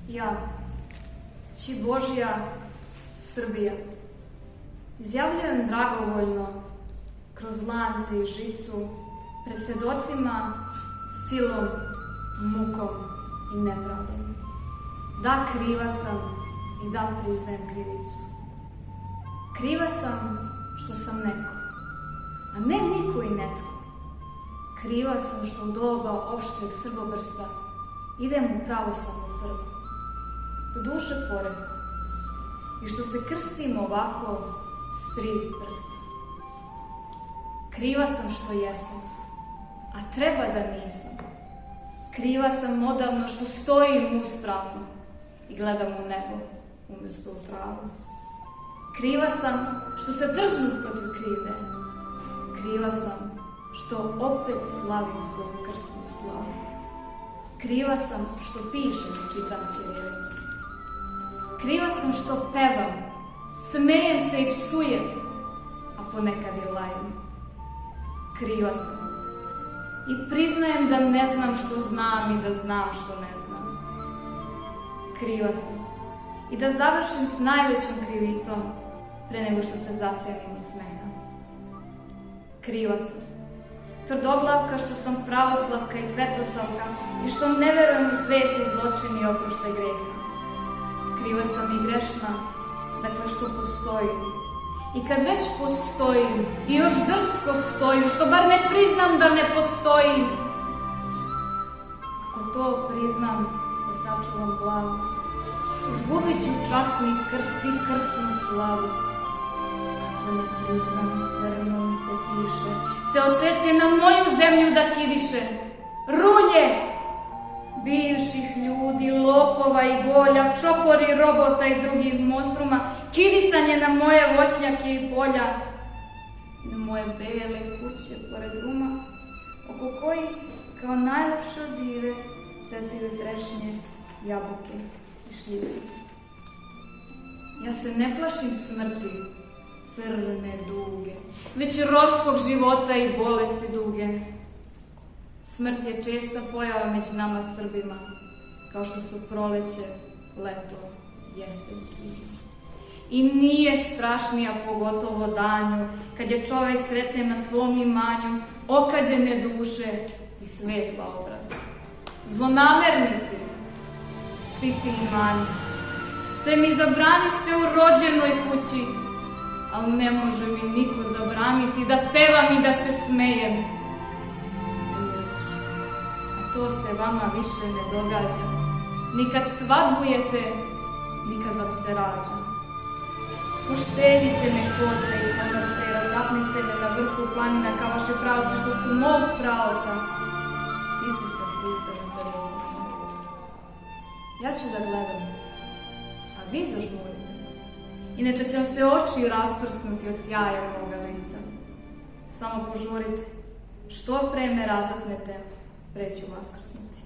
Ja, Ći Božja Srbija, izjavljujem dragovoljno kroz lance i žicu pred svedocima silom, mukom i nepravdom. Da, kriva sam i da, priznajem krivicu. Kriva sam što sam neko, a ne niko i netko. Kriva sam što u doba opšteg srbobrsta idem u pravoslavnu crkvu, do duše poredku, i što se krstim ovako s 3 prsta. Kriva sam što jesam, a treba da nisam. Kriva sam odavno što stojim uspravno i gledam u nebo umjesto u travu. Kriva sam što se drznu protiv krive. Kriva sam što opet slavim svoju krsnu slavu. Kriva sam što pišem i čitam ćirilicu. Kriva sam što pevam, smejem se i psujem, a ponekad i lajem. Kriva sam i priznajem da ne znam što znam i da znam što ne znam. Kriva sam i da završim s najvećom krivicom pre nego što se zacijenim od smeha. Kriva sam tvrdoglavka što sam pravoslavka i svetosavka i što ne verujem u svet i zločin i oproštaj greha. Kriva sam i grešna, dakle što postojim. I kad već postojim i još drsko stojim, što bar ne priznam da ne postojim. Ako to priznam, da sačuvam glavu, izgubit ću časni krst i krsnu slavu. Ako ne priznam, crno mi se piše, ceo svet će na moju zemlju da kidiše. Rulje bivših ljudi, lopova i golja, čopori robota i drugih monstruma, kidisanje na moje voćnjake i polja, na moje bele kuće pored ruma, oko kojih kao najlepše od dive cvetaju trešnje, jabuke i šljive. Ja se ne plašim smrti, crne duge, već rovskog života i bolesti duge. Smrt je česta pojava među nama Srbima, kao što su proleće, leto, jesen, zima. I nije strašnija, pogotovo danju, kad je čovek sretne na svom imanju okađene duše i svetla obraza. Zlonamernici, siti i manjici, sve mi zabraniste u rođenoj kući, ali ne može mi niko zabraniti da pevam i da se smejem. To se vama više ne događa. Nikad svadbujete, nikad vam se rađa. Poštedite me koce i konopce i razapnite me na vrhu planina kao vaše pravce što su mog pravca, Isusa Hrista Nazarećana. Ja ću da gledam, a vi zažmurite. Inače će vam se oči rasprsnuti od sjaja moga lica. Samo požurite, što pre me razapnete, pre ću vaskrsnuti.